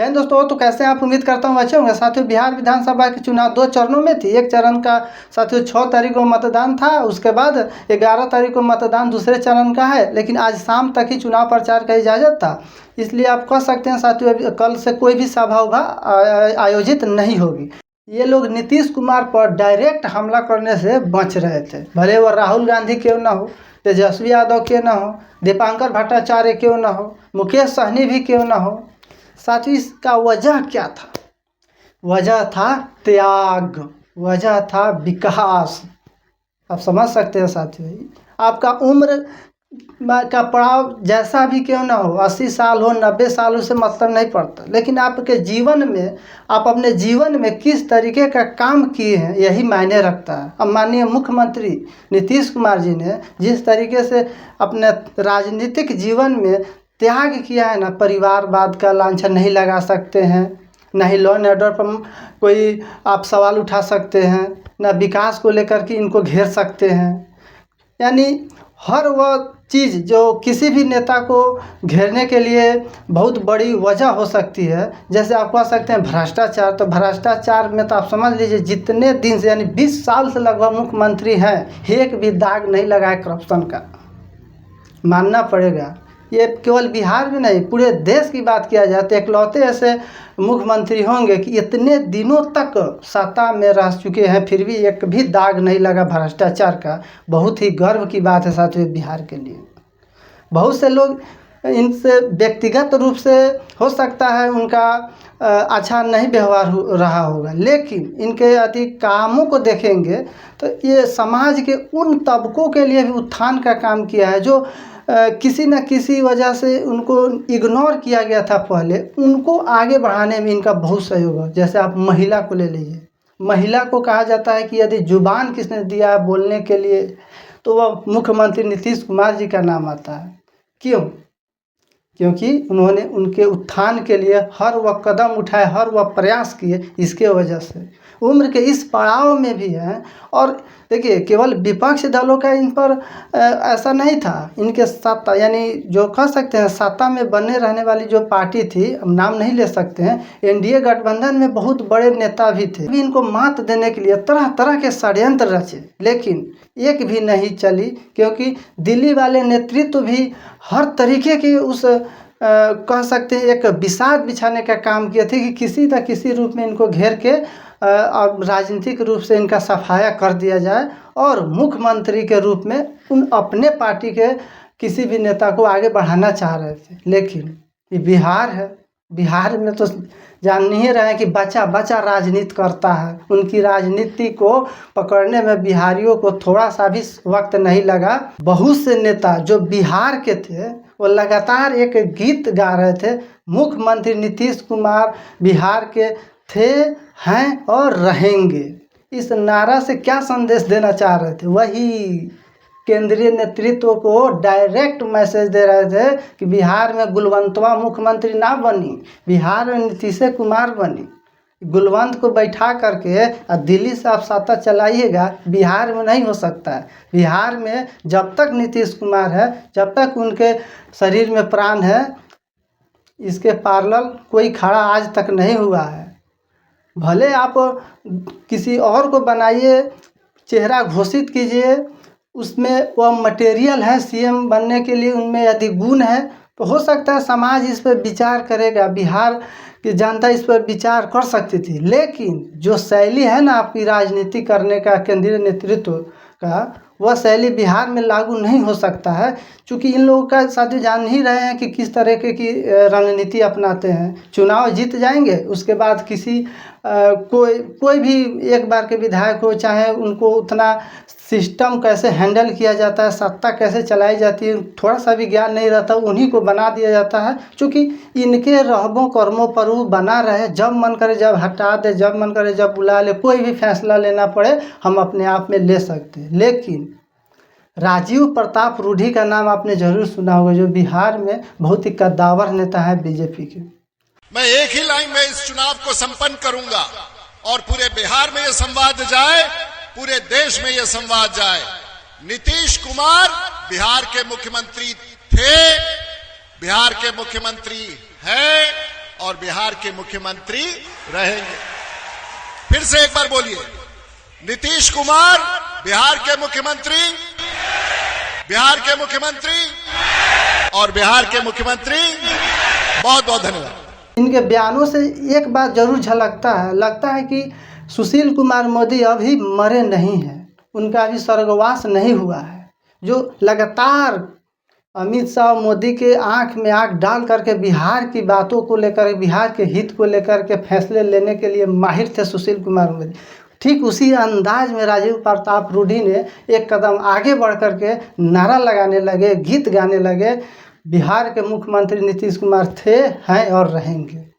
जय हिंद दोस्तों। तो कैसे हैं आप? उम्मीद करता हूँ अच्छे होंगे। साथियों, बिहार विधानसभा के चुनाव 2 चरणों में थी। एक चरण का साथियों 6 तारीख को मतदान था, उसके बाद 11 तारीख को मतदान दूसरे चरण का है, लेकिन आज शाम तक ही चुनाव प्रचार का इजाज़त था। इसलिए आप कह सकते हैं साथियों, कल से कोई भी सभा उभा आयोजित नहीं होगी। ये लोग नीतीश कुमार पर डायरेक्ट हमला करने से बच रहे थे, भले वो राहुल गांधी क्यों ना हो, तेजस्वी यादव क्यों ना हो, दीपांकर भट्टाचार्य क्यों ना हो, मुकेश सहनी भी क्यों ना हो। साथियों, इसका वजह क्या था? वजह था त्याग, वजह था विकास। आप समझ सकते हैं साथियों, आपका उम्र का पड़ाव जैसा भी क्यों ना हो, 80 साल हो, 90 साल, उससे मतलब नहीं पड़ता, लेकिन आपके जीवन में, आप अपने जीवन में किस तरीके का काम किए हैं, यही मायने रखता है। अब माननीय मुख्यमंत्री नीतीश कुमार जी ने जिस तरीके से अपने राजनीतिक जीवन में त्याग किया है ना, परिवारवाद का लांछन नहीं लगा सकते हैं, ना ही लॉ एंड ऑर्डर पर कोई आप सवाल उठा सकते हैं, ना विकास को लेकर के इनको घेर सकते हैं। यानी हर वह चीज़ जो किसी भी नेता को घेरने के लिए बहुत बड़ी वजह हो सकती है, जैसे आप कह सकते हैं भ्रष्टाचार। तो भ्रष्टाचार में तो आप समझ लीजिए, जितने दिन से यानी 20 साल से लगभग मुख्यमंत्री हैं, एक भी दाग नहीं लगा है करप्शन का, मानना पड़ेगा। ये केवल बिहार में नहीं, पूरे देश की बात किया जाए तो इकलौते ऐसे मुख्यमंत्री होंगे कि इतने दिनों तक सत्ता में रह चुके हैं, फिर भी एक भी दाग नहीं लगा भ्रष्टाचार का। बहुत ही गर्व की बात है साथियों बिहार के लिए। बहुत से लोग इनसे व्यक्तिगत रूप से हो सकता है उनका अच्छा नहीं व्यवहार रहा होगा, लेकिन इनके यदि कामों को देखेंगे तो ये समाज के उन तबकों के लिए भी उत्थान का काम किया है जो किसी न किसी वजह से उनको इग्नोर किया गया था पहले, उनको आगे बढ़ाने में इनका बहुत सहयोग है। जैसे आप महिला को ले लीजिए, महिला को कहा जाता है कि यदि जुबान किसने दिया बोलने के लिए तो वह मुख्यमंत्री नीतीश कुमार जी का नाम आता है। क्यों? क्योंकि उन्होंने उनके उत्थान के लिए हर वह कदम उठाए, हर वह प्रयास किए। इसके वजह से उम्र के इस पड़ाव में भी हैं। और देखिए, केवल विपक्ष दलों का इन पर ऐसा नहीं था, इनके सत्ता यानी जो कह सकते हैं सत्ता में बने रहने वाली जो पार्टी थी, हम नाम नहीं ले सकते हैं, एनडीए गठबंधन में बहुत बड़े नेता भी थे। भी इनको मात देने के लिए तरह तरह के षड्यंत्र रचे, लेकिन एक भी नहीं चली, क्योंकि दिल्ली वाले नेतृत्व भी हर तरीके की उस कह सकते हैं एक विषाद बिछाने का काम किए थे कि किसी न किसी रूप में इनको घेर के और राजनीतिक रूप से इनका सफाया कर दिया जाए और मुख्यमंत्री के रूप में उन अपने पार्टी के किसी भी नेता को आगे बढ़ाना चाह रहे थे। लेकिन ये बिहार है, बिहार में तो जान नहीं रहे हैं कि बच्चा बच्चा राजनीति करता है। उनकी राजनीति को पकड़ने में बिहारियों को थोड़ा सा भी वक्त नहीं लगा। बहुत से नेता जो बिहार के थे वो लगातार एक गीत गा रहे थे, मुख्यमंत्री नीतीश कुमार बिहार के थे, हैं और रहेंगे। इस नारा से क्या संदेश देना चाह रहे थे? वही केंद्रीय नेतृत्व को डायरेक्ट मैसेज दे रहे थे कि बिहार में गुलवंतवा मुख्यमंत्री ना बनी, बिहार में नीतीश कुमार बनी। गुलवंत को बैठा करके दिल्ली से आप सत्ता चलाइएगा, बिहार में नहीं हो सकता है। बिहार में जब तक नीतीश कुमार है, जब तक उनके शरीर में प्राण है, इसके पैरेलल कोई खड़ा आज तक नहीं हुआ है। भले आप किसी और को बनाइए, चेहरा घोषित कीजिए, उसमें वह मटेरियल है सीएम बनने के लिए, उनमें यदि गुण है तो हो सकता है समाज इस पर विचार करेगा, बिहार की जनता इस पर विचार कर सकती थी। लेकिन जो शैली है ना आपकी राजनीति करने का केंद्रीय नेतृत्व का, वह शैली बिहार में लागू नहीं हो सकता है, क्योंकि इन लोगों का साथ जान नहीं रहे हैं कि किस तरह की रणनीति अपनाते हैं। चुनाव जीत जाएंगे, उसके बाद किसी कोई भी एक बार के विधायक हो, चाहे उनको उतना सिस्टम कैसे हैंडल किया जाता है, सत्ता कैसे चलाई जाती है, थोड़ा सा भी ज्ञान नहीं रहता, उन्हीं को बना दिया जाता है। क्योंकि इनके रहबों कर्मों पर वो बना रहे, जब मन करे जब हटा दे, जब मन करे जब बुला ले, कोई भी फैसला लेना पड़े हम अपने आप में ले सकते हैं। लेकिन राजीव प्रताप रूडी का नाम आपने जरूर सुना होगा, जो बिहार में बहुत ही कद्दावर नेता है बीजेपी के। मैं एक ही लाइन में इस चुनाव को संपन्न करूंगा और पूरे बिहार में यह संवाद जाए, पूरे देश में यह संवाद जाए। नीतीश कुमार बिहार के मुख्यमंत्री थे, बिहार के मुख्यमंत्री हैं और बिहार के मुख्यमंत्री रहेंगे। फिर से एक बार बोलिए, नीतीश कुमार बिहार के मुख्यमंत्री, बिहार के मुख्यमंत्री और बिहार के मुख्यमंत्री। बहुत बहुत धन्यवाद। इनके बयानों से एक बात जरूर झलकता है, लगता है कि सुशील कुमार मोदी अभी मरे नहीं हैं, उनका अभी स्वर्गवास नहीं हुआ है। जो लगातार अमित शाह और मोदी के आंख में आंख डाल करके बिहार की बातों को लेकर, बिहार के हित को लेकर के फैसले लेने के लिए माहिर थे सुशील कुमार मोदी, ठीक उसी अंदाज में राजीव प्रताप रूडी ने एक कदम आगे बढ़ कर के नारा लगाने लगे, गीत गाने लगे। बिहार के मुख्यमंत्री नीतीश कुमार थे, हैं और रहेंगे।